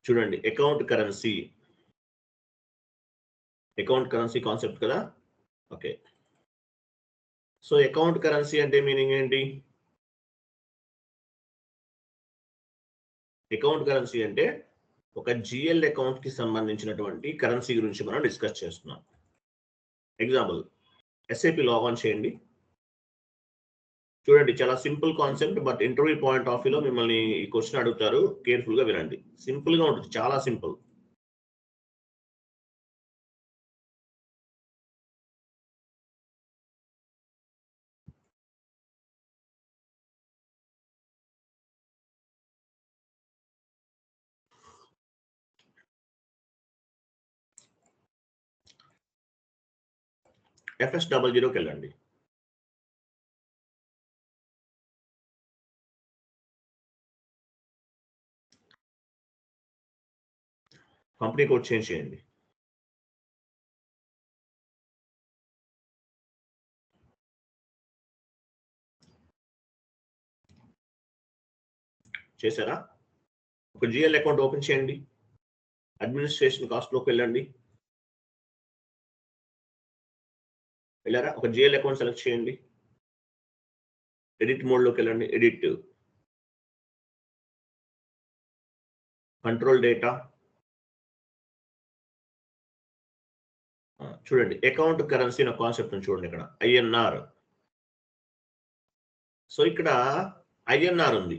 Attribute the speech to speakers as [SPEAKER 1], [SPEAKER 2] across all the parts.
[SPEAKER 1] చూడండి, account currency concept కదా. Okay, so account currency అంటే మీనింగ్ ఏంటి? అకౌంట్ కరెన్సీ అంటే ఒక జిఎల్ అకౌంట్ కి సంబంధించినటువంటి కరెన్సీ గురించి మనం డిస్కస్ చేస్తున్నాం. ఎగ్జాంపుల్, SAP లాగిన్ చేయండి. చూడండి, చాలా simple concept, but interview point of వ్యూలో మిమ్మల్ని ఈ క్వశ్చన్ అడుగుతారు, కేర్ఫుల్ గా వినండి. సింపుల్ గా ఉంటుంది, చాలా సింపుల్. FS00కి వెళ్ళండి. కంపెనీ కోడ్ చేంజ్ చేయండి. చేశారా? ఒక జిఎల్ అకౌంట్ ఓపెన్ చేయండి. అడ్మినిస్ట్రేషన్ కాస్ట్లోకి వెళ్ళండి. వెళ్ళారా? ఒక జిఎల్ అకౌంట్ సెలెక్ట్ చేయండి. ఎడిట్ మోడ్లోకి వెళ్ళండి. Edit, control data. చూడండి, అకౌంట్ కరెన్సీ అనే కాన్సెప్ట్ చూడండి. ఇక్కడ INR. సో ఇక్కడ INR ఉంది.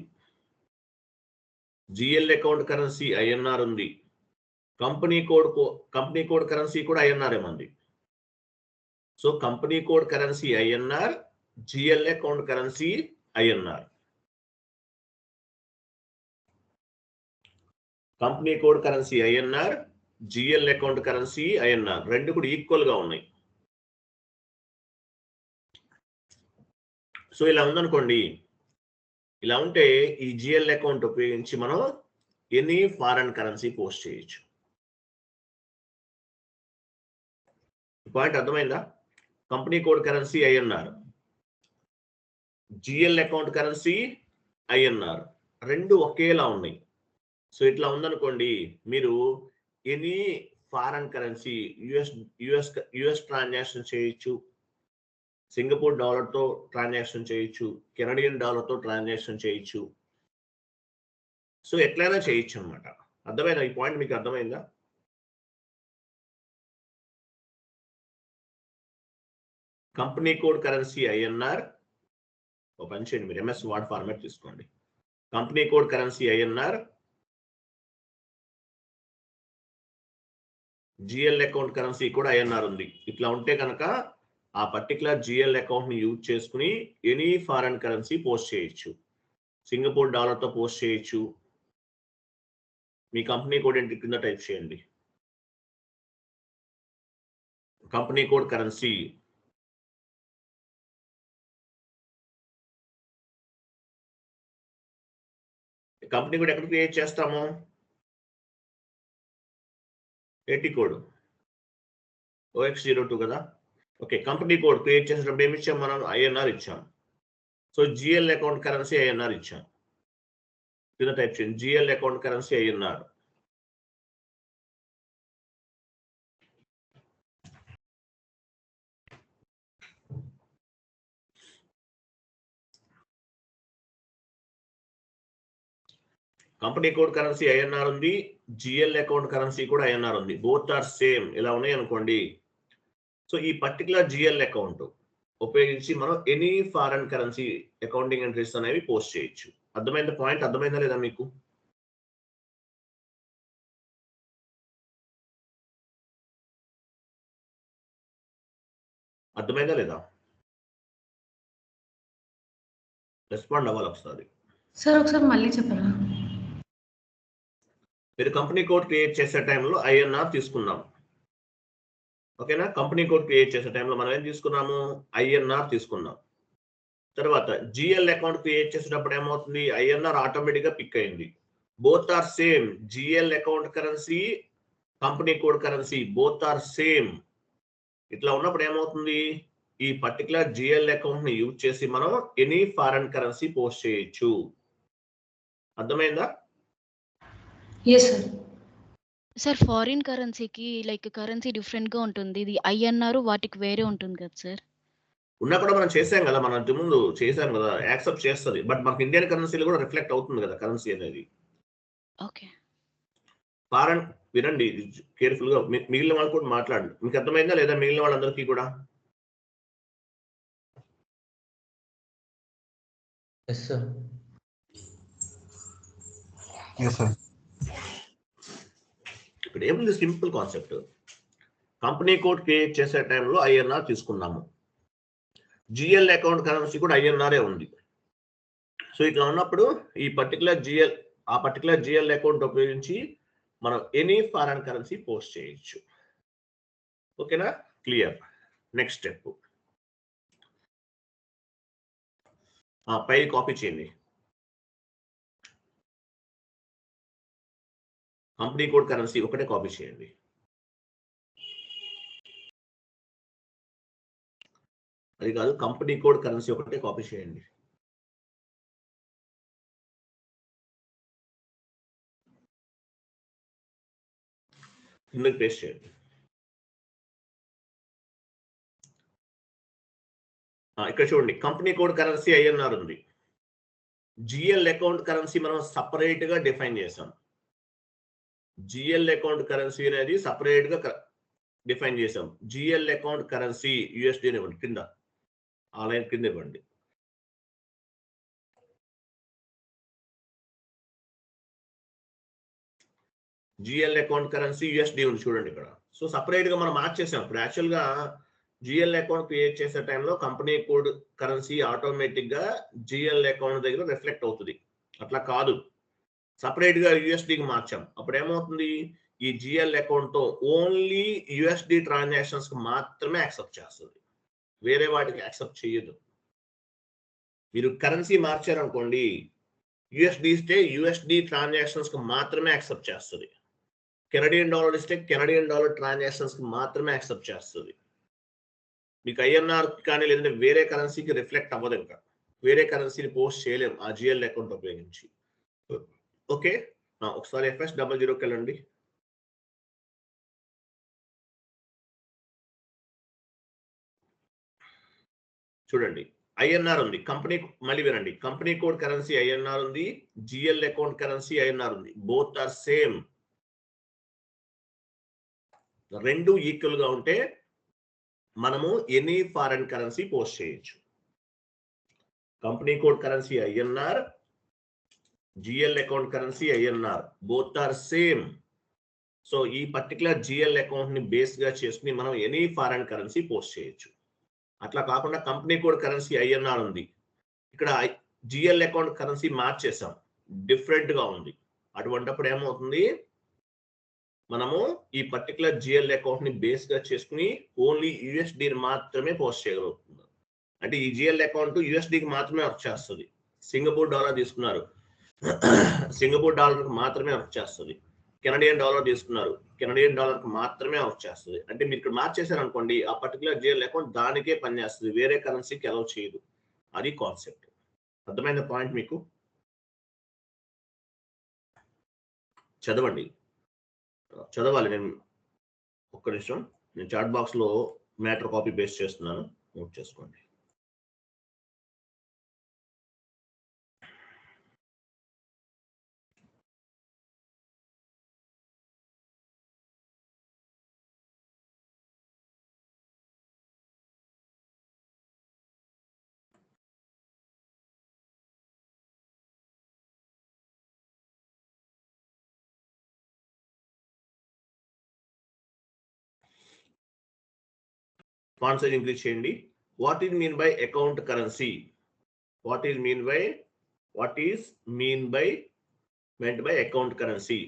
[SPEAKER 1] జిఎల్ అకౌంట్ కరెన్సీ INR ఉంది. కంపెనీ కోడ్ కరెన్సీ కూడా INR ఏమంది. So company code currency INR, GL account currency INR. Company code currency INR, GL account currency INR, రెండు కూడా ఈక్వల్ గా ఉన్నాయి. సో ఇలా ఉందనుకోండి. ఇలా ఉంటే ఈ జిఎల్ అకౌంట్ ఉపయోగించి మనం ఎనీ ఫారెన్ కరెన్సీ పోస్ట్ చేయొచ్చు. పాయింట్ అర్థమైందా? Company code currency INR, GL account currency INR, రెండు ఒకేలా ఉన్నాయి. సో ఇట్లా ఉందనుకోండి, మీరు any foreign currency US transaction చేయొచ్చు, సింగపూర్ డాలర్తో ట్రాన్సాక్షన్ చేయొచ్చు, కెనడియన్ డాలర్తో ట్రాన్సాక్షన్ చేయొచ్చు. సో ఎట్లయినా చేయొచ్చు అనమాట. అర్థమైందా? ఈ పాయింట్ మీకు అర్థమైందా? Company code currency INR open చేయండి. మీరు MS వర్డ్ ఫార్మాట్ తీసుకోండి. Company code currency INR, GL account currency కూడా INR ఉంది. ఇట్లా ఉంటే కనుక ఆ పర్టికులర్ జిఎల్ అకౌంట్ ని యూజ్ చేసుకుని ఎనీ ఫారెన్ కరెన్సీ పోస్ట్ చేయొచ్చు. సింగపూర్ డాలర్తో పోస్ట్ చేయొచ్చు. మీ కంపెనీ కోడ్ ఏంటి కింద టైప్ చేయండి. Company code currency company code ఎక్కడ క్రియేట్ చేస్తాము? AT కోడ్ OX02 కదా. ఓకే, కంపెనీ కోడ్ క్రియేట్ చేసేటప్పుడు ఏమి ఇచ్చాం మనం? INR ఇచ్చాం. So GL account currency INR ఇచ్చాం. కింద టైప్ చేయండి, GL account currency INR. Company code currency INR ఉంది, జిఎల్ అకౌంట్ కరెన్సీ కూడా INR ఉంది. Both are same. ఇలా ఉన్నాయి అనుకోండి. సో ఈ పర్టికులర్ జిఎల్ అకౌంట్ ఉపయోగించి మనం any foreign currency accounting entries అనేవి పోస్ట్ చేయొచ్చు. అర్థమైంది పాయింట్? అర్థమైందా లేదా మీకు? అర్థమైందా లేదా? రెస్పాండ్ అవ్వాలి ఒకసారి.
[SPEAKER 2] సార్ ఒకసారి మళ్ళీ చెప్పరా?
[SPEAKER 1] మీరు కంపెనీ కోడ్ క్రియేట్ చేసే టైంలో INR తీసుకున్నాం. ఓకేనా? కంపెనీ కోడ్ క్రియేట్ చేసే టైంలో మనం ఏం తీసుకున్నాము? INR తీసుకున్నాం. తర్వాత జిఎల్ అకౌంట్ క్రియేట్ చేసేటప్పుడు ఏమవుతుంది? INR ఆటోమేటిక్ గా పిక్ అయింది. Both are same. GL account currency, company code currency both are same. ఇట్లా ఉన్నప్పుడు ఏమవుతుంది? ఈ పర్టికులర్ జిఎల్ అకౌంట్ ని యూజ్ చేసి మనం ఎనీ ఫారెన్ కరెన్సీ పోస్ట్ చేయొచ్చు. అర్థమైందా?
[SPEAKER 2] Yes sir.
[SPEAKER 3] సార్ ఫారిన్ కరెన్సీకి లైక్ కరెన్సీ డిఫరెంట్‌గా ఉంటుంది. ఇది ఐఎన్ఆర్ వాటికి వేరే ఉంటుంది కదా సార్?
[SPEAKER 1] ఉన్నా కూడా మనం చేసాం కదా, మనం ఇంతకు ముందు చేసాం కదా, యాక్సెప్ట్ చేస్తుంది. బట్ మనకి ఇండియన్ కరెన్సీలో కూడా రిఫ్లెక్ట్ అవుతుంది కదా కరెన్సీ అనేది.
[SPEAKER 3] ఓకే.
[SPEAKER 1] ఫారెన్ వినండి కేర్ఫుల్ గా, మిగిలిన వాళ్ళు కూడా మాట్లాడండి. మీకు అర్థమైందా లేదా మిగిలిన వాళ్ళందరికీ కూడా?
[SPEAKER 4] Yes, sir.
[SPEAKER 5] Yes, sir.
[SPEAKER 1] ఇక్కడ ఏముంది, simple concept. Company code create చేసే టైంలో ఐఎన్ఆర్ తీసుకున్నాము. జిఎల్ అకౌంట్ కరెన్సీ కూడా ఐఎన్ఆర్ఏ ఉంది. సో ఇట్లా ఉన్నప్పుడు ఈ పర్టికులర్ జిఎల్ అకౌంట్ ఉపయోగించి మనం ఎనీ ఫారెన్ కరెన్సీ పోస్ట్ చేయొచ్చు. ఓకేనా? క్లియర్. నెక్స్ట్ స్టెప్, పై కాపీ చేయండి. కంపెనీ కోడ్ కరెన్సీ ఒకటే కాపీ చేయండి. అది కాదు, కంపెనీ కోడ్ కరెన్సీ ఒకటే కాపీ చేయండి. కిందకి పేస్ట్ చేయండి. ఇక్కడ చూడండి, కంపెనీ కోడ్ కరెన్సీ ఐఎన్ఆర్ ఉంది. జిఎల్ అకౌంట్ కరెన్సీ మనం సపరేట్ గా డిఫైన్ చేసాం. జిఎల్ అకౌంట్ కరెన్సీ అనేది సపరేట్ గా డిఫైన్ చేసాం. జిఎల్ అకౌంట్ కరెన్సీ యూఎస్డి అని ఇవ్వండి, కింద ఆ లైన్ కింద ఇవ్వండి. జిఎల్ అకౌంట్ కరెన్సీ యూఎస్డి ఉంది చూడండి ఇక్కడ. సో సపరేట్ గా మనం మార్చేసాం. ఇప్పుడు యాక్చువల్ గా జిఎల్ అకౌంట్ క్రియేట్ చేసే టైంలో కంపెనీ కోడ్ కరెన్సీ ఆటోమేటిక్ గా జిఎల్ అకౌంట్ దగ్గర రిఫ్లెక్ట్ అవుతుంది. అట్లా కాదు, సపరేట్ గా యూఎస్డికి మార్చాం. అప్పుడు ఏమవుతుంది, ఈ జిఎల్ అకౌంట్ తో ఓన్లీ యూఎస్డి ట్రాన్సాక్షన్స్ కి మాత్రమే యాక్సెప్ట్ చేస్తుంది, వేరే వాటికి యాక్సెప్ట్ చేయదు. మీరు కరెన్సీ మార్చారనుకోండి, యూఎస్డి ఇస్తే యూఎస్డి ట్రాన్సాక్షన్స్ కి మాత్రమే యాక్సెప్ట్ చేస్తుంది. కెనడియన్ డాలర్ ఇస్తే కెనడియన్ డాలర్ ట్రాన్సాక్షన్స్ కి మాత్రమే యాక్సెప్ట్ చేస్తుంది. మీకు ఐఎన్ఆర్ కానీ లేదంటే వేరే కరెన్సీకి రిఫ్లెక్ట్ అవ్వదు. ఇంకా వేరే కరెన్సీని పోస్ట్ చేయలేము ఆ జిఎల్ అకౌంట్ ఉపయోగించి. ఓకే, ఒకసారి FS00కి వెళ్ళండి. చూడండి, ఐఎన్ఆర్ ఉంది. మళ్ళీ వినండి, కంపెనీ కోడ్ కరెన్సీ ఐఎన్ఆర్ ఉంది, జిఎల్ అకౌంట్ కరెన్సీ ఐఎన్ఆర్ ఉంది. Both are same. రెండు ఈక్వల్ గా ఉంటే మనము ఎనీ ఫారెన్ కరెన్సీ పోస్ట్ చేయొచ్చు. Company code currency INR, GL account currency INR, both are same. So ఈ పర్టికులర్ జిఎల్ అకౌంట్ ని base గా చేసుకుని మనం ఎనీ ఫారెన్ కరెన్సీ పోస్ట్ చేయొచ్చు. అట్లా కాకుండా కంపెనీ కోడ్ కరెన్సీ ఐఎన్ఆర్ ఉంది, ఇక్కడ జిఎల్ అకౌంట్ కరెన్సీ మార్చేసాం, డిఫరెంట్ గా ఉంది. అటువంటిప్పుడు ఏమవుతుంది, మనము ఈ పర్టికులర్ జిఎల్ అకౌంట్ ని బేస్ గా చేసుకుని ఓన్లీ యూఎస్డి మాత్రమే పోస్ట్ చేయగలుగుతున్నాం. అంటే ఈ జిఎల్ అకౌంట్ యూఎస్డికి మాత్రమే వర్క్ చేస్తుంది. సింగపూర్ డాలర్ తీసుకున్నారు, సింగపూర్ డాలర్ మాత్రమే వర్క్ చేస్తుంది. కెనడియన్ డాలర్ తీసుకున్నారు, కెనడియన్ డాలర్ కి మాత్రమే వర్క్ చేస్తుంది. అంటే మీరు ఇక్కడ మార్చేశారు అనుకోండి, ఆ పర్టికులర్ జిఎల్ అకౌంట్ దానికే పనిచేస్తుంది, వేరే కరెన్సీకి అలౌ చేయదు. అది కాన్సెప్ట్. అర్థమైన పాయింట్ మీకు? చదవాలి. నేను ఒక్క నిమిషం, నేను చాట్ బాక్స్ లో మ్యాటర్ కాపీ పేస్ట్ చేస్తున్నాను, నోట్ చేసుకోండి. ఫాంట్ సైజ్ ఇంక్రీజ్ చేయండి. What is mean by account currency? What is mean by meant by account currency?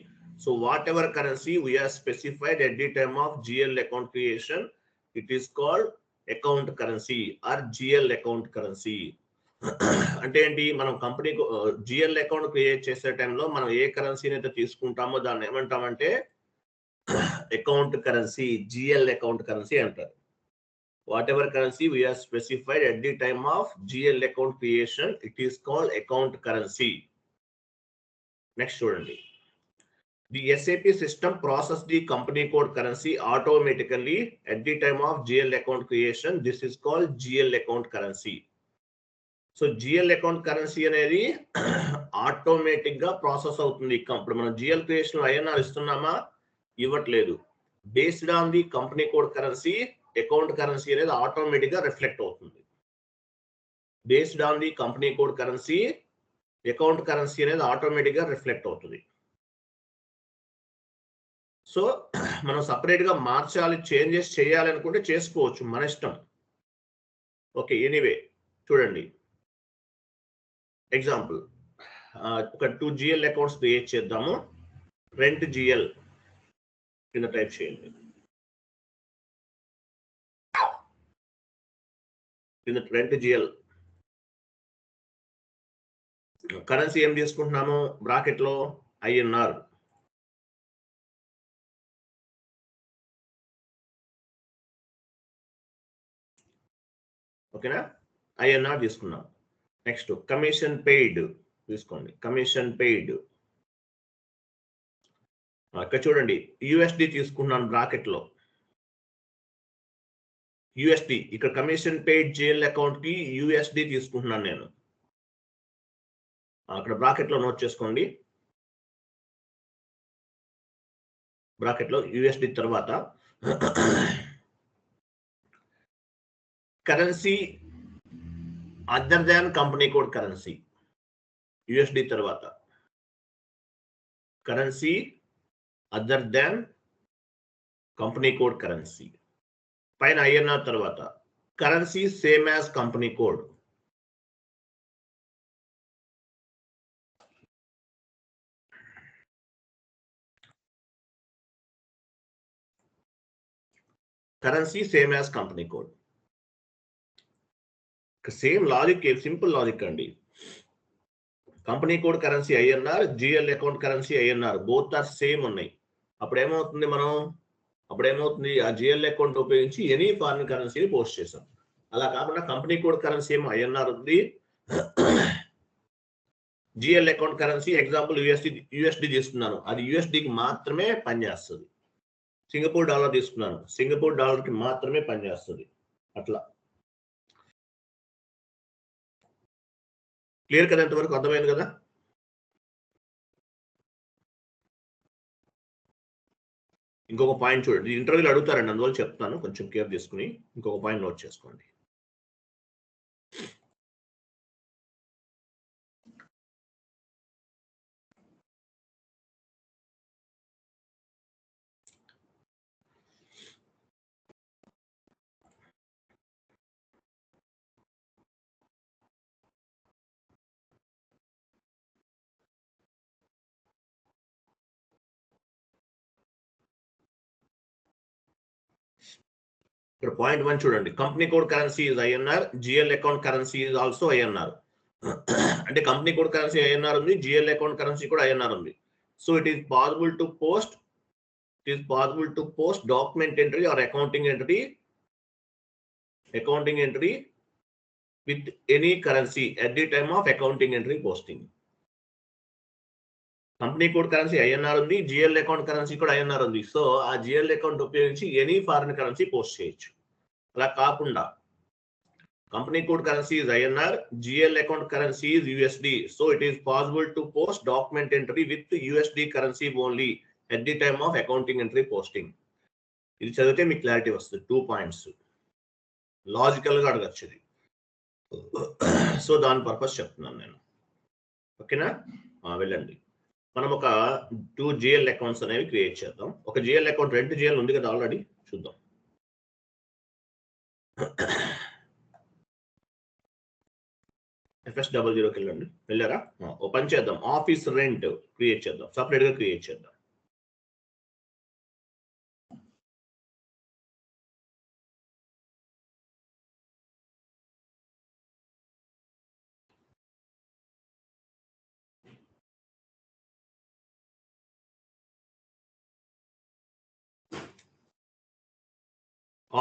[SPEAKER 1] So whatever currency we have specified at the time of GL account creation, it is called account currency or GL account currency. అంటే ఏంటి, మనం company GL account create చేసే టైంలో మనం ఏ కరెన్సీని అయితే తీసుకుంటామో దాన్ని ఏమంటామంటే account currency, GL account currency అంటారు. Whatever currency we have specified at the time of GL account creation, it is called account currency. Next చూడండి, The SAP system process the company code currency automatically at the time of GL account creation. This is called GL account currency. So GL account currency అనేది automatic గా process అవుతుంది. ఇప్పుడు మనం GL creation INR ఇస్తున్నామా, ఇవ్వట్లేదు. Based on the company code currency account currency అనేది automatic గా reflect అవుతుంది. Based on the company code currency account currency అనేది ఆటోమేటిక్ గా రిఫ్లెక్ట్ అవుతుంది. సో మనం సపరేట్ గా మార్చాలి, చేంజెస్ చేయాలి అనుకుంటే చేసుకోవచ్చు, మన ఇష్టం. ఓకే, ఎనీవే చూడండి ఎగ్జాంపుల్, ఒక 2 GL అకౌంట్స్ క్రియేట్ చేద్దాము. రెంట్ GL కింద టైప్ చేయండి. కింద రెంట్ GL కరెన్సీ ఏం తీసుకుంటున్నాము, బ్రాకెట్ లో INR. ఓకేనా, INR తీసుకున్నాం. నెక్స్ట్ కమిషన్ పెయిడ్ తీసుకోండి, కమిషన్ పెయిడ్. ఇక్కడ చూడండి USD తీసుకున్నాను బ్రాకెట్ లో, USD. ఇక్కడ కమిషన్ పెయిడ్ GL అకౌంట్ కి USD తీసుకుంటున్నాను నేను. అక్కడ బ్రాకెట్ లో నోట్ చేసుకోండి. బ్రాకెట్ లో USD తర్వాత currency other than company code currency, USD తర్వాత currency other than company code currency, పైన INR తర్వాత currency same as company code. Currency same as company code. Same logic, simple logic అండి. Company code currency INR, GL account currency INR, both are same ఉన్నాయి. అప్పుడు ఏమవుతుంది, ఆ GL account ఉపయోగించి any foreign కరెన్సీని post చేసాం. అలా కాకుండా కంపెనీ కోడ్ కరెన్సీ ఏమో INR ఉంది, GL account currency example USD తీసుకున్నాను, అది USDకి మాత్రమే పనిచేస్తుంది. సింగపూర్ డాలర్ తీసుకున్నాను, సింగపూర్ డాలర్కి మాత్రమే పనిచేస్తుంది. అట్లా క్లియర్ కదా? ఎంతవరకు అర్థమైంది కదా? ఇంకొక పాయింట్ చూడండి, ఇంటర్వ్యూలో అడుగుతారండి, అందువల్ల చెప్తాను, కొంచెం కేర్ తీసుకుని ఇంకొక పాయింట్ నోట్ చేసుకోండి. ఇక్కడ పాయింట్ 1 చూడండి, company code currency is INR, GL account currency is also INR. అంటే కంపెనీ కోడ్ కరెన్సీ INR ఉంది, GL అకౌంట్ కరెన్సీ కూడా INR ఉంది. So it is possible to post document entry or accounting entry with any currency at the time of accounting entry posting. Company code currency INR ఉంది, GL account currency కూడా INR ఉంది. సో ఆ GL account ఉపయోగించి any foreign currency post చేయొచ్చు. అలా కాకుండా company code currency is INR, GL account currency is USD. So it is possible to post document entry with USD currency only at the time of accounting entry posting. ఇది చదివితే మీకు clarity వస్తుంది. 2 points logical గా అడగచ్చు ఇది. So దాని purpose చెప్తున్నాను నేను. ఓకేనా, వెళ్ళండి. మనం ఒక 2 GL అకౌంట్స్ అనేవి క్రియేట్ చేద్దాం. ఒక GL అకౌంట్ రెంట్ GL ఉంది కదా ఆల్రెడీ, చూద్దాం. FS00కి వెళ్ళారా? ఓ పని చేద్దాం, ఆఫీస్ రెంట్ క్రియేట్ చేద్దాం, సపరేట్ గా క్రియేట్ చేద్దాం.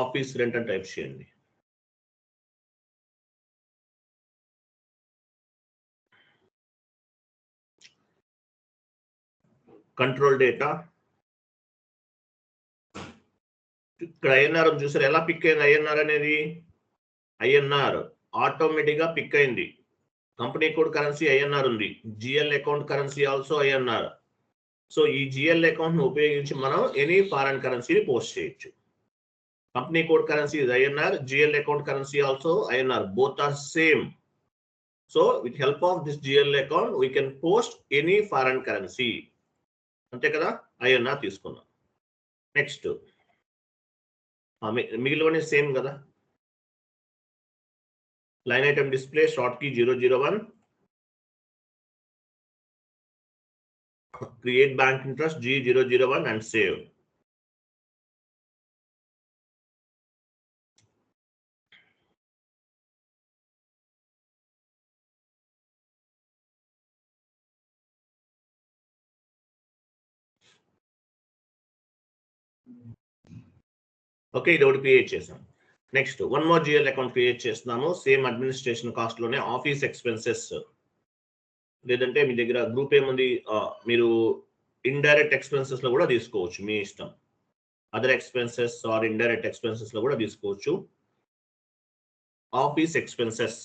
[SPEAKER 1] ఆఫీస్ రెంట్ అని టైప్ చేయండి. Control data. ఇక్కడ ఐఎన్ఆర్ చూసారు ఎలా పిక్ అయింది ఐఎన్ఆర్ అనేది. ఐఎన్ఆర్ ఆటోమేటిక్ గా పిక్ అయింది. కంపెనీ కోడ్ కరెన్సీ ఐఎన్ఆర్ ఉంది. GL account currency also INR. So ఈ జిఎల్ అకౌంట్ ను ఉపయోగించి మనం ఎనీ ఫారెన్ కరెన్సీని పోస్ట్ చేయొచ్చు. Company code currency is INR, GL account currency also INR. Both are same. So with help of this GL account, we can post any foreign currency. అంతే కదా INR తీసుకున్నాం. Next మిగిలినవన్నీ same కదా. Line item display short key 001. Create bank interest G001 and save. Okay ఇది ఒకటి create చేసాం. Next one more GL account create చేస్తున్నాము. Same administration cost లోనే ఆఫీస్ ఎక్స్పెన్సెస్, లేదంటే మీ దగ్గర గ్రూప్ ఏముంది మీరు ఇండైరెక్ట్ ఎక్స్పెన్సెస్ లో కూడా తీసుకోవచ్చు మీ ఇష్టం. Other expenses are indirect expenses లో కూడా తీసుకోవచ్చు. Office expenses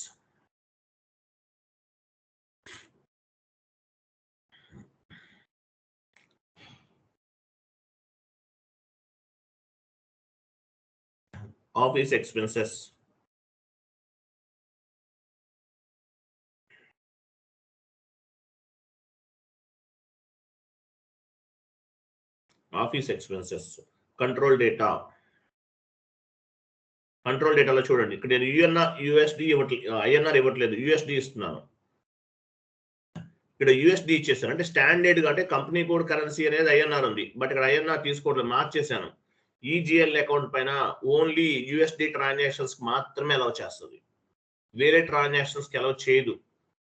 [SPEAKER 1] office expenses. Office expenses. Control data. Control డేటాలో చూడండి ఇక్కడ నేను యూఎస్డి ఐఎన్ఆర్ ఇవ్వట్లేదు, యూఎస్డి ఇస్తున్నాను. ఇక్కడ యూఎస్డి ఇచ్చేసాను అంటే స్టాండర్డ్ గా అంటే కంపెనీ కోడ్ కరెన్సీ అనేది ఐఎన్ఆర్ ఉంది, బట్ ఇక్కడ ఐఎన్ఆర్ తీసుకోవట్లేదు, మార్చేసాను. ఈజిఎల్ అకౌంట్ పైన ఓన్లీ యూఎస్డి ట్రాన్సాక్షన్స్ మాత్రమే అలౌ చేస్తుంది, వేరే ట్రాన్సాక్షన్స్ కి అలౌ చేయదు.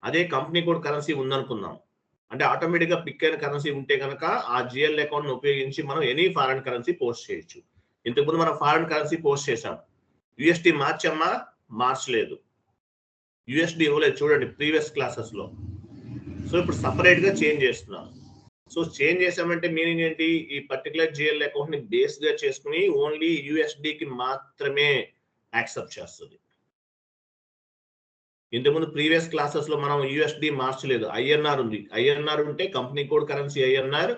[SPEAKER 1] అదే కంపెనీ కోడ్ కరెన్సీ ఉందనుకుందాం అంటే ఆటోమేటిక్ గా పిక్ అయిన కరెన్సీ ఉంటే కనుక ఆ జిఎల్ అకౌంట్ ను ఉపయోగించి మనం ఎనీ ఫారెన్ కరెన్సీ పోస్ట్ చేయొచ్చు. ఇంతకుముందు మనం ఫారెన్ కరెన్సీ పోస్ట్ చేసాం, యూఎస్డి మార్చమ్మా మార్చలేదు, యూఎస్డి ఇవ్వలేదు చూడండి ప్రీవియస్ క్లాసెస్ లో. సో ఇప్పుడు సపరేట్ గా చేంజ్ చేస్తున్నాం. సో చేంజ్ చేసామంటే మీనింగ్ ఏంటి, ఈ పర్టికులర్ జిఎల్ అకౌంట్ ని బేస్ గా చేసుకుని ఓన్లీ యూఎస్డి కి మాత్రమే యాక్సెప్ట్ చేస్తుంది. ఇంతకుముందు ప్రీవియస్ క్లాసెస్ లో మనం యూఎస్డి మార్చలేదు, ఐఎన్ఆర్ ఉంది. ఐఎన్ఆర్ ఉంటే company code currency INR,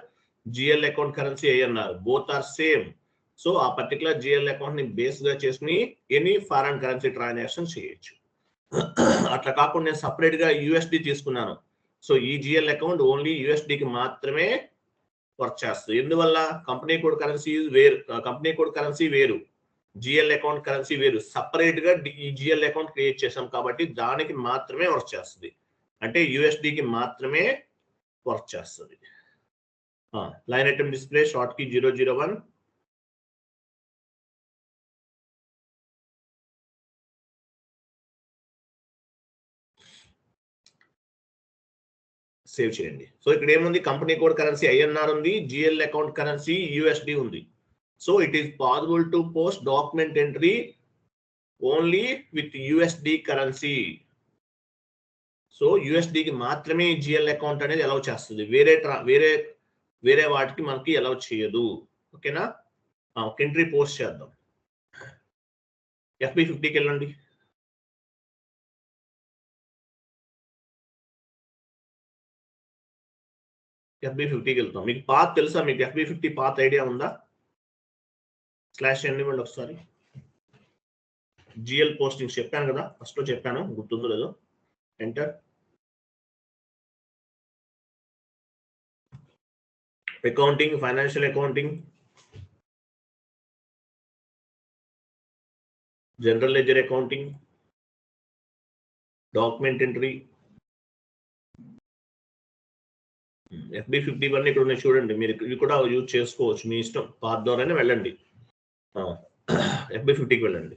[SPEAKER 1] GL account currency INR, both are same. So ఆ పర్టికులర్ జిఎల్ అకౌంట్ ని బేస్ గా చేసుకుని ఎనీ ఫారెన్ కరెన్సీ ట్రాన్సాక్షన్ చేయొచ్చు. అట్లా కాకుండా నేను సపరేట్ గా యూఎస్డి తీసుకున్నాను. సో ఈ జిఎల్ అకౌంట్ ఓన్లీ యూఎస్డికి మాత్రమే వర్క్ చేస్తుంది. ఎందువల్ల కంపెనీ కోడ్ కరెన్సీ వేరు, కంపెనీ కోడ్ కరెన్సీ వేరు, జిఎల్ అకౌంట్ కరెన్సీ వేరు. సపరేట్ గా ఈ జిఎల్ అకౌంట్ క్రియేట్ చేసాం కాబట్టి దానికి మాత్రమే వర్క్ చేస్తుంది, అంటే యూఎస్డికి మాత్రమే వర్క్ చేస్తుంది. Line item display short key 001. Save చేయండి. సో ఇక్కడ ఏముంది, కంపెనీ కోడ్ కరెన్సీ ఐఎన్ఆర్ ఉంది, జిఎల్ అకౌంట్ కరెన్సీ యూఎస్డి ఉంది. So it is possible to post document entry only with USD currency. So యూఎస్డికి మాత్రమే జిఎల్ అకౌంట్ అనేది allow చేస్తుంది, వేరే వాటికి మనకి అలౌ చేయదు. ఓకేనా, ఒక ఎంట్రీ పోస్ట్ చేద్దాం. FB50కి వెళ్ళండి. FB50కి వెళ్తాం. మీకు పాత్ తెలుసా, మీకు FB50 పాత్ ఐడియా ఉందా? స్లాష్ ఎన్నివ్వండి ఒకసారి. జిఎల్ పోస్టింగ్స్ చెప్పాను కదా, ఫస్ట్ లో చెప్పాను, గుర్తుందో లేదో. Enter. Accounting, financial accounting, general ledger accounting, document entry, FB50 వన్నీ ఇక్కడ ఉన్నాయి చూడండి. మీరు ఇవి కూడా యూజ్ చేసుకోవచ్చు, మీ ఇష్టం, పాత్ ద్వారానే వెళ్ళండి. FB50కి వెళ్ళండి.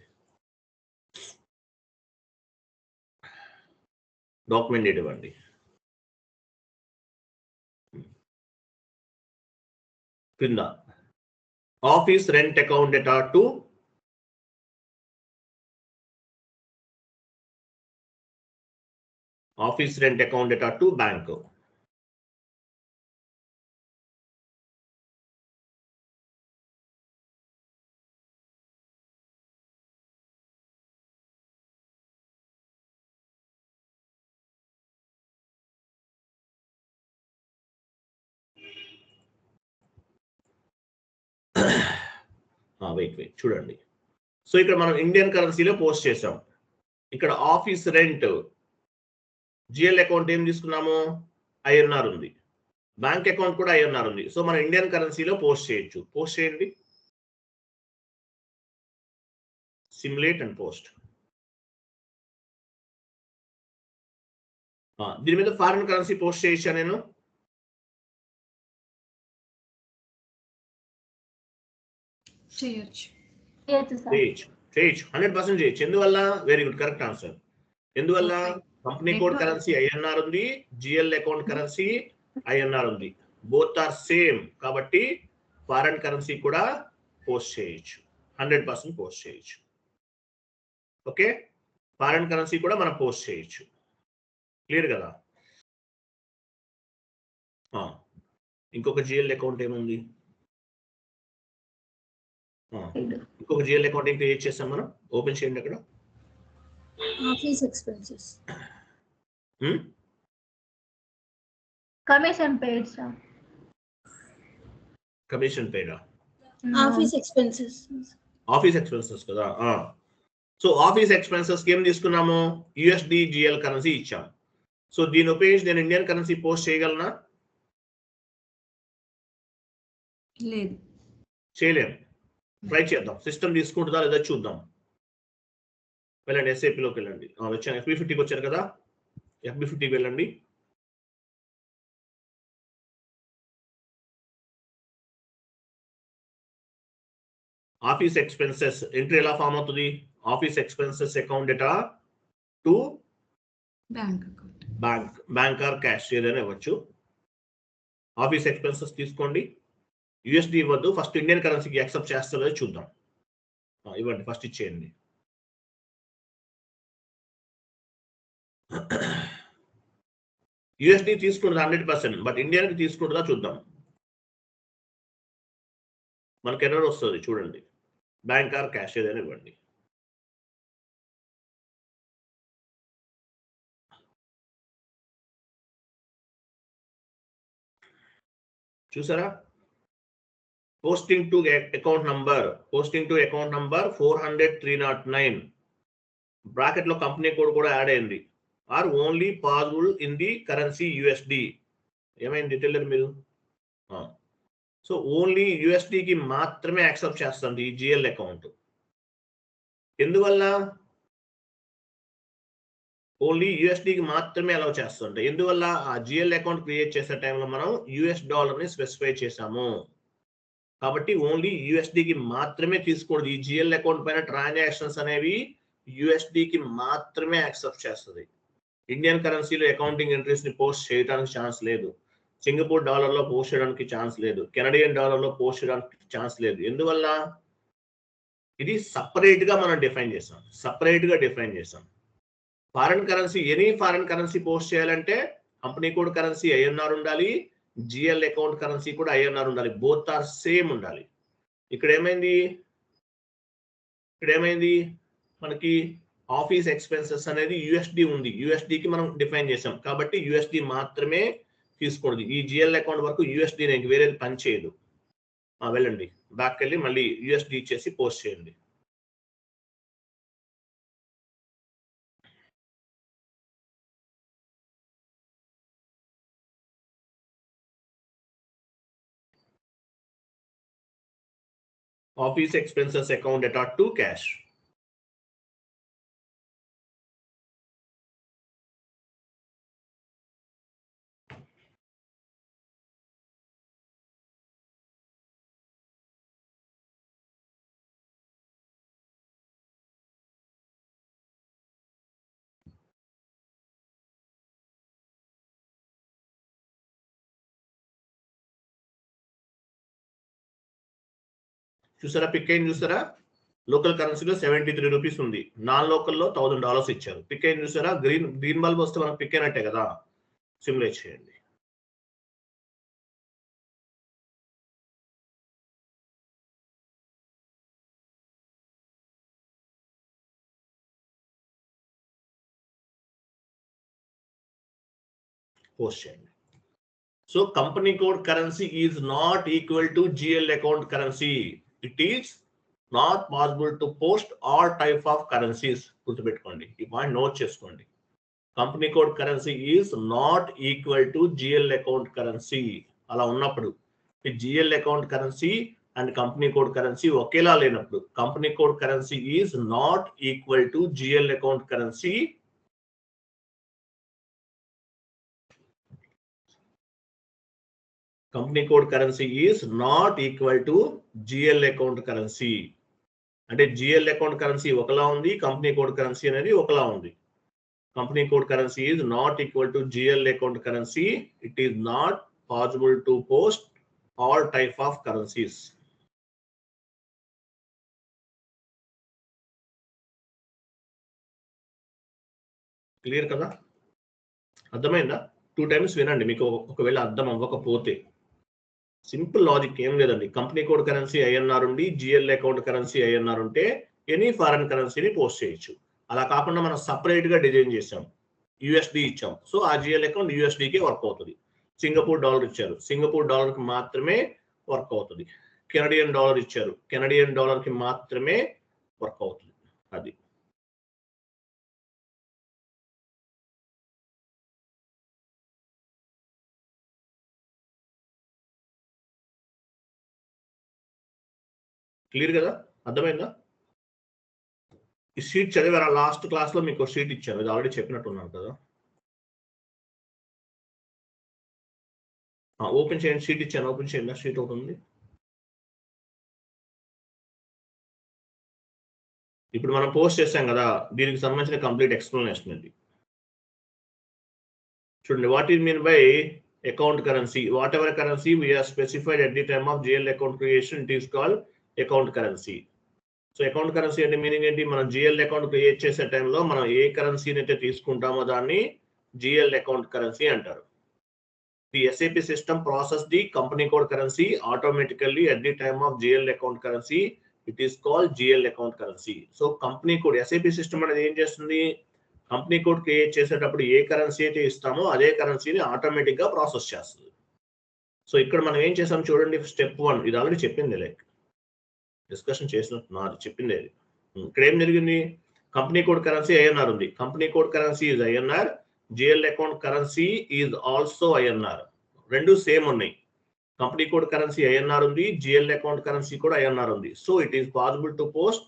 [SPEAKER 1] డాక్యుమెంట్ డేట్ ఇవ్వండి. కింద office rent account data to office rent account data to bank. Wait చూడండి. సో ఇక్కడ మనం ఇండియన్ కరెన్సీలో పోస్ట్ చేసాం. ఇక్కడ ఆఫీస్ రెంట్ జిఎల్ అకౌంట్ ఏం తీసుకున్నాము, ఐఎన్ఆర్ ఉంది. బ్యాంక్ అకౌంట్ కూడా ఐఎన్ఆర్ ఉంది. సో మనం ఇండియన్ కరెన్సీలో పోస్ట్ చేయొచ్చు. పోస్ట్ చేయండి, సిమ్యులేట్ అండ్ పోస్ట్. దీని మీద ఫారిన్ కరెన్సీ పోస్ట్ చేయొచ్చా నేను?
[SPEAKER 2] చేయొచ్చు.
[SPEAKER 1] చేయొచ్చు 100% చేయొచ్చు. ఎందువల్ల? Very good, correct answer. ఎందువల్ల? కంపెనీ కోడ్ కరెన్సీ ఐఎన్ఆర్ ఉంది, జిఎల్ అకౌంట్ కరెన్సీ ఐఎన్ఆర్ ఉంది, బోత్ ఆర్ సేమ్. కాబట్టి ఫారెన్ కరెన్సీ కూడా పోస్ట్ చేయొచ్చు, 100% పోస్ట్ చేయొచ్చు. ఓకే, ఫారెన్ కరెన్సీ కూడా మనం పోస్ట్ చేయొచ్చు. క్లియర్ కదా? ఇంకొక జిఎల్ అకౌంట్ ఏముంది? ఇంకొక జిఎల్ అకౌంట్ ఏం క్రియేట్ చేస్తాం మనం? ఓపెన్ చేయండి అక్కడ.
[SPEAKER 4] Office expenses, commission paid sir.
[SPEAKER 1] Commission పెయిడా?
[SPEAKER 4] Office expenses.
[SPEAKER 1] ఆఫీస్ ఎక్స్పెన్సెస్ కదా. సో ఆఫీస్ ఎక్స్పెన్సెస్ కి ఏం తీసుకున్నాము? యుఎస్డి జిఎల్ కరెన్సీ ఇచ్చాం. సో దీని ఉపయోగించి నేను ఇండియన్ కరెన్సీ పోస్ట్ చేయగలనా?
[SPEAKER 2] లేదు,
[SPEAKER 1] చేయలేము. ట్రై చేద్దాం, సిస్టమ్ తీసుకుంటుందా లేదా చూద్దాం. వెళ్ళండి, ఎస్ఏపీలోకి వెళ్ళండి. వచ్చాను, FB50కి వచ్చారు కదా, FB50కి వెళ్ళండి. ఆఫీస్ ఎక్స్పెన్సెస్ ఎంట్రీ ఎలా ఫామ్ అవుతుంది? Office expenses account data to bank or cash ఏదైనా ఇవ్వచ్చు. ఆఫీస్ ఎక్స్పెన్సెస్ తీసుకోండి. యుఎస్డి ఇవ్వద్దు, ఫస్ట్ ఇండియన్ కరెన్సీకి యాక్సెప్ట్ చేస్తుందో చూద్దాం. ఇవ్వండి, ఫస్ట్ ఇచ్చేయండి. యుఎస్డి తీసుకుంటుందా 100%, బట్ ఇండియన్కి తీసుకుంటుందా చూద్దాం. మనకు ఎర్రర్ వస్తుంది చూడండి. బ్యాంక్ ఆర్ క్యాష్ ఏదైనా ఇవ్వండి. చూసారా? Posting to account number 400-309 bracket లో కంపెనీ కోడ్ కూడా యాడ్ అయింది. Are only possible in the currency USD. ఏమైంది టెల్లర్ మీరు? సో ఓన్లీ యుఎస్డికి మాత్రమే యాక్సెప్ట్ చేస్తుంది ఈ జిఎల్ అకౌంట్. ఎందువల్ల? ఓన్లీ యుఎస్డికి మాత్రమే అలౌ చేస్తుంది. ఎందువల్ల? ఆ జిఎల్ అకౌంట్ క్రియేట్ చేసే టైంలో మనం యుఎస్ డాలర్ ని స్పెసిఫై చేసాము. కాబట్టి ఓన్లీ యుఎస్డికి మాత్రమే తీసుకోండి. ఈ జిఎల్ అకౌంట్ పైన ట్రాన్సాక్షన్స్ అనేవి యుఎస్డికి మాత్రమే యాక్సెప్ట్ చేస్తుంది. ఇండియన్ కరెన్సీలో అకౌంటింగ్ ఎంట్రీస్ ని పోస్ట్ చేయడానికి ఛాన్స్ లేదు. సింగపూర్ డాలర్ లో పోస్ట్ చేయడానికి ఛాన్స్ లేదు. కెనడియన్ డాలర్ లో పోస్ట్ చేయడానికి ఛాన్స్ లేదు. ఎందువల్ల? ఇది సపరేట్ గా మనం డిఫైన్ చేసాం. Foreign currency, any foreign currency post చేయాలంటే కంపెనీ కోడ్ కరెన్సీ ఐఎన్ఆర్ ఉండాలి, జిఎల్ అకౌంట్ కరెన్సీ కూడా ఐఎన్ఆర్ ఉండాలి, బోత్ ఆర్ సేమ్ ఉండాలి. ఇక్కడ ఏమైంది? మనకి ఆఫీస్ ఎక్స్పెన్సెస్ అనేది యుఎస్డి ఉంది, యుఎస్డికి మనం డిఫైన్ చేసాం. కాబట్టి యుఎస్డి మాత్రమే తీసుకోండి. ఈ జిఎల్ అకౌంట్ వరకు యుఎస్డి నేను వేరేది పని చేయదు. వెళ్ళండి, బ్యాక్ వెళ్ళి మళ్ళీ యుఎస్డి ఇచ్చేసి పోస్ట్ చేయండి. Office expenses account data to cash. చూసారా? పిక్ అయింది చూసారా? లోకల్ కరెన్సీలో 73 రూపీస్ ఉంది, నాన్ లోకల్లో $1000 ఇచ్చారు. పిక్ అయింది చూసారా? గ్రీన్ బల్బ్ వస్తే మనకు పిక్ అయినట్టే కదా. సిమ్యులేట్ చేయండి. పోస్ట్ చేయండి. So company code currency is not equal to GL account currency. It is not possible to post all type of currencies. గుర్తుపెట్టుకోండి, ఈ పాయింట్ నోట్ చేసుకోండి. Company code currency is not equal to GL account currency. అలా ఉన్నప్పుడు ఈ GL account currency and company code currency ఒకేలా లేనప్పుడు company code currency is not equal to GL account currency. Company code currency is not equal to GL account currency. అంటే GL account currency ఒకలా ఉంది, company code currency అనేది ఒకలా ఉంది. Company code currency is not equal to GL account currency. It is not possible to post all type of currencies. Clear కదా? అర్థమైందా? 2 times వినండి, మీకు ఒకవేళ అర్థం అవ్వకపోతే. సింపుల్ లాజిక్ ఏం లేదండి. కంపెనీ కోడ్ కరెన్సీ ఐఎన్ఆర్ ఉండి జిఎల్ అకౌంట్ కరెన్సీ ఐఎన్ఆర్ ఉంటే ఎనీ ఫారెన్ కరెన్సీని పోస్ట్ చేయొచ్చు. అలా కాకుండా మనం సపరేట్ గా డిజైన్ చేసాం, యూఎస్డి ఇచ్చాం. సో ఆ జిఎల్ అకౌంట్ యూఎస్డికే వర్క్ అవుతుంది. సింగపూర్ డాలర్ ఇచ్చారు, సింగపూర్ డాలర్ కి మాత్రమే వర్క్ అవుతుంది. కెనడియన్ డాలర్ ఇచ్చారు, కెనడియన్ డాలర్ కి మాత్రమే వర్క్ అవుతుంది. అది క్లియర్ కదా? అర్థమైందా? ఈ షీట్ చదివారా? లాస్ట్ క్లాస్ లో మీకు షీట్ ఇచ్చాను, ఇది ఆల్రెడీ చెప్పినట్టున్నాను కదా. ఓపెన్ చేయండి, షీట్ ఇచ్చాను, ఓపెన్ చేయండి. షీట్ ఒకటి ఉంది. ఇప్పుడు మనం పోస్ట్ చేసాం కదా, దీనికి సంబంధించిన కంప్లీట్ ఎక్స్ప్లెనేషన్ ఇది. చూడండి, what is mean by account currency? What ever currency we are specified at the time of GL account creation, it is called account currency. So account currency అంటే మీనింగ్ ఏంటి? మనం GL account create చేసే టైంలో మనం ఏ కరెన్సీని అయితే తీసుకుంటామో దాన్ని జిఎల్ అకౌంట్ కరెన్సీ అంటారు. The SAP system process the company code currency automatically at the time of GL account currency, it is called GL account currency. So company code SAP system అనేది ఏం చేస్తుంది? కంపెనీ కోడ్ క్రియేట్ చేసేటప్పుడు ఏ currency అయితే ఇస్తామో అదే కరెన్సీని automatic గా process చేస్తుంది. సో ఇక్కడ మనం ఏం చేసాం చూడండి, స్టెప్ 1 ఇది ఆల్రెడీ చెప్పింది, లైక్ డిస్కషన్ చేసినట్టున్నారు, చెప్పింది అది. ఇక్కడ ఏం జరిగింది? కంపెనీ కోడ్ కరెన్సీ ఐఎన్ఆర్ ఉంది, company code currency is INR, GL account currency is also INR. రెండు సేమ్ ఉన్నాయి. కంపెనీ కోడ్ కరెన్సీ ఐఎన్ఆర్ ఉంది, జిఎల్ అకౌంట్ కరెన్సీ కూడా ఐఎన్ఆర్ ఉంది. So it is possible to post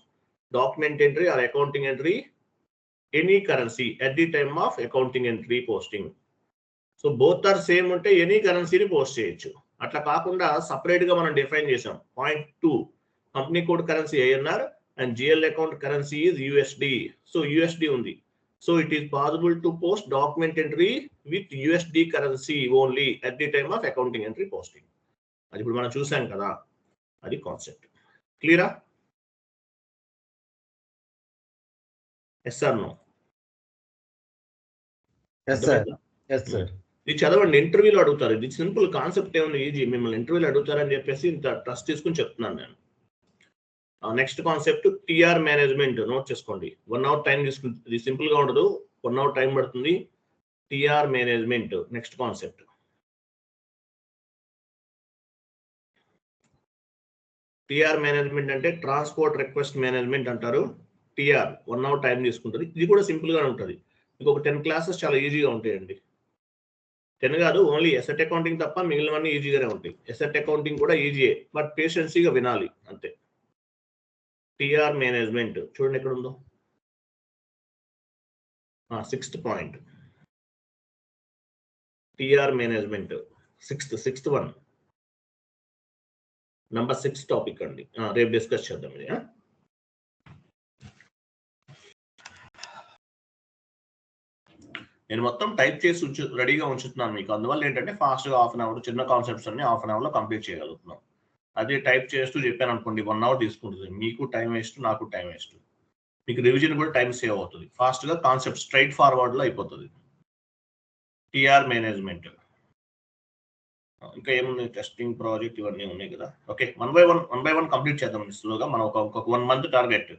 [SPEAKER 1] document entry or accounting entry any currency at the time of accounting entry posting. So both are same ఉంటే any కరెన్సీని post చేయొచ్చు. అట్లా కాకుండా separate గా మనం define చేసాం. Point 2, company code currency INR and GL account currency is USD. So USD ఉంది. So it is possible to post document entry with USD currency only at the time of accounting entry posting. అది ఇప్పుడు మనం చూసాం కదా, అది concept. క్లియరా? Yes or no? ఇది చదవండి, ఇంటర్వ్యూలో అడుగుతారు. ఇది సింపుల్ కాన్సెప్ట్ ఏముంది, ఈజీ. మిమ్మల్ని ఇంటర్వ్యూలో అడుగుతారని చెప్పేసి ఇంత ట్రస్ట్ తీసుకుని చెప్తున్నాను నేను. Next concept TR management. Note చేసుకోండి. 1 hour టైం తీసుకుంటుంది. ఇది సింపుల్ గా ఉండదు, 1 hour టైం పడుతుంది. TR management next concept. TR management అంటే ట్రాన్స్పోర్ట్ రిక్వెస్ట్ మేనేజ్మెంట్ అంటారు. టిఆర్ 1 hour టైం తీసుకుంటుంది. ఇది కూడా సింపుల్ గా ఉంటుంది. ఇంకొక 10 classes చాలా ఈజీగా ఉంటాయండి. 10 కాదు, ఓన్లీ ఎసెట్ అకౌంటింగ్ తప్ప మిగిలినవన్నీ ఈజీగానే ఉంటాయి. ఎసెట్ అకౌంటింగ్ కూడా ఈజీయే, బట్ పేషెన్సీగా వినాలి అంతే. టిఆర్ మేనేజ్మెంట్ చూడండి ఎక్కడ ఉందో, 6th point. TR management 6th one, number 6 topic అండి. రేపు డిస్కస్ చేద్దాం ఇది. నేను మొత్తం టైప్ చేసి రెడీగా ఉంచుతున్నాను మీకు. అందువల్ల ఏంటంటే ఫాస్ట్గా 1/2 hour, చిన్న కాన్సెప్ట్స్ అన్ని 1/2 hour లో కంప్లీట్ చేయగలుగుతున్నాం. అదే టైప్ చేస్తూ చెప్పాను అనుకోండి, 1 hour తీసుకుంటుంది. మీకు టైం వేస్ట్, నాకు టైం వేస్ట్. మీకు రివిజన్ కూడా టైం సేవ్ అవుతుంది. ఫాస్ట్గా కాన్సెప్ట్ స్ట్రైట్ ఫార్వర్డ్లో అయిపోతుంది. టిఆర్ మేనేజ్మెంట్ ఇంకా ఏమున్నాయి? టెస్టింగ్ ప్రాజెక్ట్ ఇవన్నీ ఉన్నాయి కదా. Okay, one by one complete చేద్దాం స్లోగా. మనం ఒక 1 month టార్గెట్.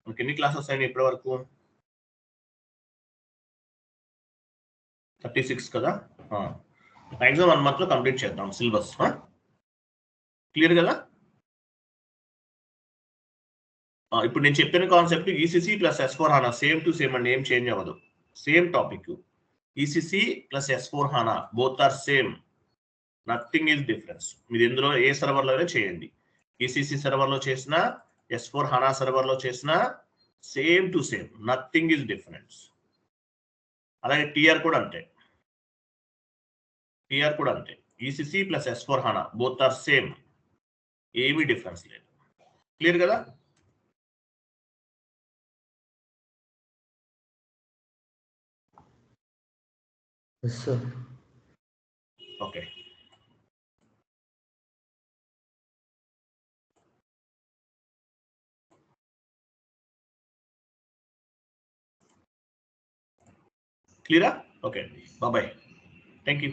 [SPEAKER 1] మనకి ఎన్ని క్లాసెస్ అయినాయి ఇప్పటి వరకు? 36 కదా. మ్యాక్సిమం 1 month లో కంప్లీట్ చేద్దాం సిలబస్. క్లియర్ కదా? ఇప్పుడు నేను చెప్పిన concept ECC plus S4 HANA same to same అండి, ఏం చేంజ్ అవ్వదు. Same topic. ECC plus S4 HANA both are same, nothing is difference. మీరు ఇందులో ఏ సర్వర్లోనే చేయండి, ఈసీసీ సర్వర్లో చేసినా S4 HANA సర్వర్లో చేసినా same to same, nothing is difference. అలాగే టీఆర్ కూడా అంతే, టీఆర్ కూడా అంతే. ECC plus S4 HANA both are same, ఏమీ డిఫరెన్స్ లేదు. క్లియర్ కదా?
[SPEAKER 5] Yes, sir.
[SPEAKER 1] ఓకే. క్లియరా? ఓకే అండి, బాయ్. Thank you.